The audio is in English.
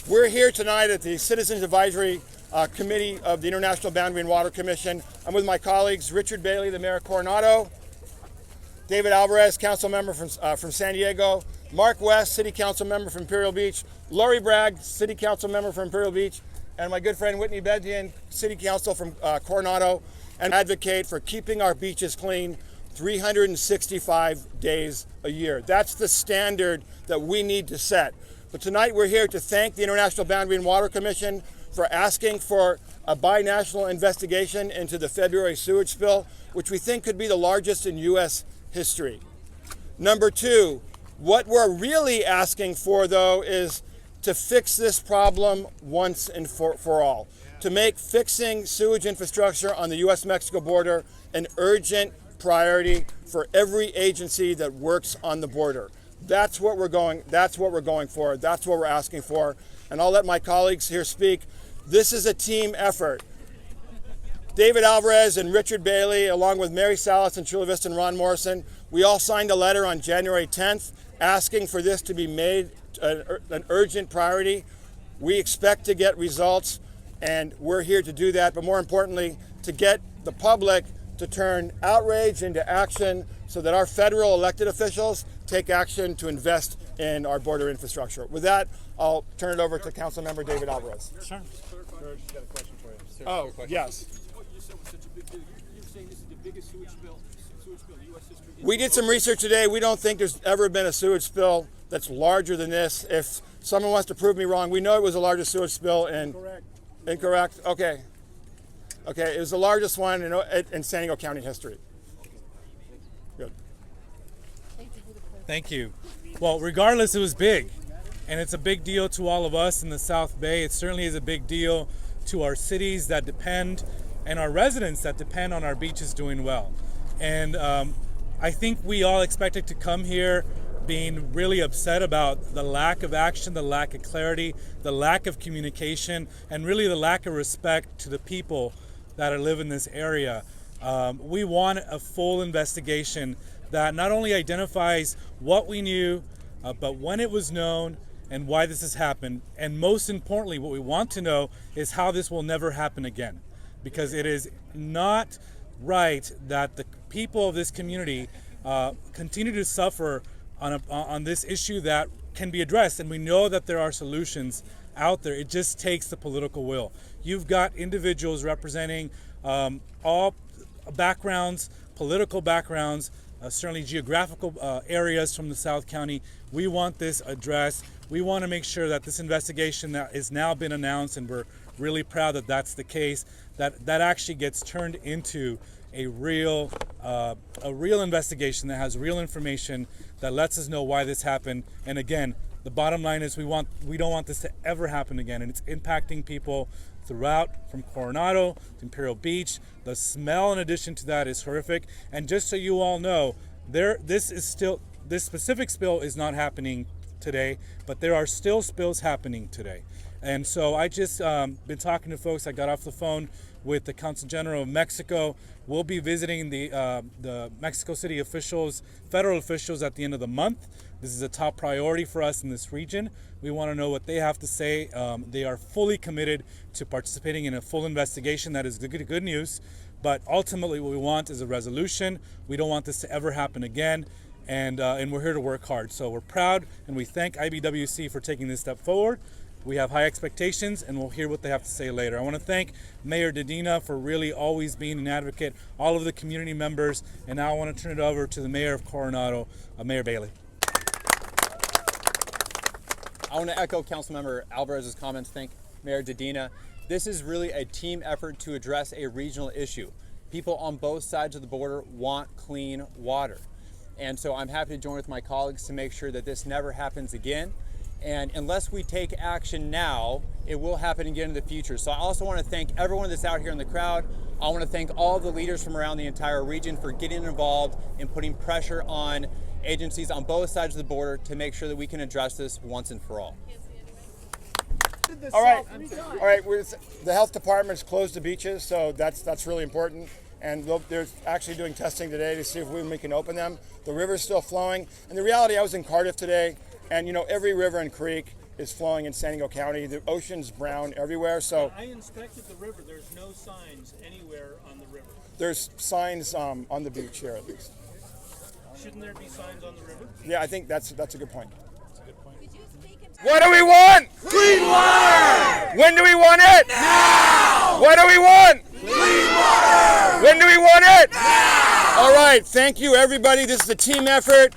We're here tonight at the Citizens Advisory Committee of the International Boundary and Water Commission. I'm with my colleagues, Richard Bailey, the Mayor of Coronado, David Alvarez, council member from San Diego, Mark West, city council member from Imperial Beach, Lori Bragg, city council member from Imperial Beach, and my good friend Whitney Bedian, city council from Coronado, and advocate for keeping our beaches clean 365 days a year. That's the standard that we need to set. But tonight we're here to thank the International Boundary and Water Commission for asking for a binational investigation into the February sewage spill, which we think could be the largest in U.S. history. Number two, what we're really asking for, though, is to fix this problem once and for all, to make fixing sewage infrastructure on the U.S.-Mexico border an urgent priority for every agency that works on the border. That's what we're going for. That's what we're asking for. And I'll let my colleagues here speak. This is a team effort. David Alvarez and Richard Bailey, along with Mary Salas and Chula Vista and Ron Morrison, we all signed a letter on January 10th asking for this to be made an urgent priority. We expect to get results, and we're here to do that, but more importantly, to get the public to turn outrage into action so that our federal elected officials take action to invest in our border infrastructure. With that, I'll turn it over to Councilmember David Alvarez. Sure. George, got a question for you. Oh, yes. What you said was such a big deal. You're saying this is the biggest sewage spill in U.S. history. We did some research today. We don't think there's ever been a sewage spill that's larger than this. If someone wants to prove me wrong, we know it was the largest sewage spill in... Correct. Incorrect? Okay. Okay, it was the largest one in San Diego County history. Good. Thank you. Well, regardless, it was big, and it's a big deal to all of us in the South Bay. It certainly is a big deal to our cities that depend and our residents that depend on our beaches doing well. And I think we all expected to come here being really upset about the lack of action, the lack of clarity, the lack of communication, and really the lack of respect to the people that live in this area. We want a full investigation that not only identifies what we knew, but when it was known and why this has happened. And most importantly, what we want to know is how this will never happen again. Because it is not right that the people of this community continue to suffer on this issue that can be addressed. And we know that there are solutions out there. It just takes the political will. You've got individuals representing all backgrounds, political backgrounds, certainly geographical areas from the South County. We want this addressed. We want to make sure that this investigation that has now been announced, and we're really proud that that's the case, that actually gets turned into a real investigation that has real information that lets us know why this happened. And again, the bottom line is we don't want this to ever happen again, and it's impacting people throughout, from Coronado to Imperial Beach. The smell, in addition to that, is horrific. And just so you all know, this specific spill is not happening today, but there are still spills happening today. And so I just been talking to folks. I got off the phone with the Consul General of Mexico. We'll be visiting the Mexico City officials, federal officials, at the end of the month. This is a top priority for us in this region. We want to know what they have to say. They are fully committed to participating in a full investigation. That is the good news. But ultimately, what we want is a resolution. We don't want this to ever happen again. And we're here to work hard. So we're proud, and we thank IBWC for taking this step forward. We have high expectations, and we'll hear what they have to say later. I want to thank Mayor Dedina for really always being an advocate, all of the community members, and now I want to turn it over to the Mayor of Coronado, Mayor Bailey. I want to echo Councilmember Alvarez's comments. Thank Mayor Dedina. This is really a team effort to address a regional issue. People on both sides of the border want clean water. And so I'm happy to join with my colleagues to make sure that this never happens again. And unless we take action now, it will happen again in the future. So I also want to thank everyone that's out here in the crowd. I want to thank all the leaders from around the entire region for getting involved and putting pressure on agencies on both sides of the border to make sure that we can address this once and for all. All right. The health department's closed the beaches, so that's really important. And they're actually doing testing today to see if we can open them. The river's still flowing. And the reality, I was in Cardiff today, and every river and creek is flowing in San Diego County. The ocean's brown everywhere, so I inspected the river. There's no signs anywhere on the river. there's signs on the beach here at least. Shouldn't there be signs on the river? Yeah, I think that's a good point. What do we want? Clean water! When do we want it? Now! What do we want? Clean water! When do we want it? Now! All right, thank you everybody. This is a team effort.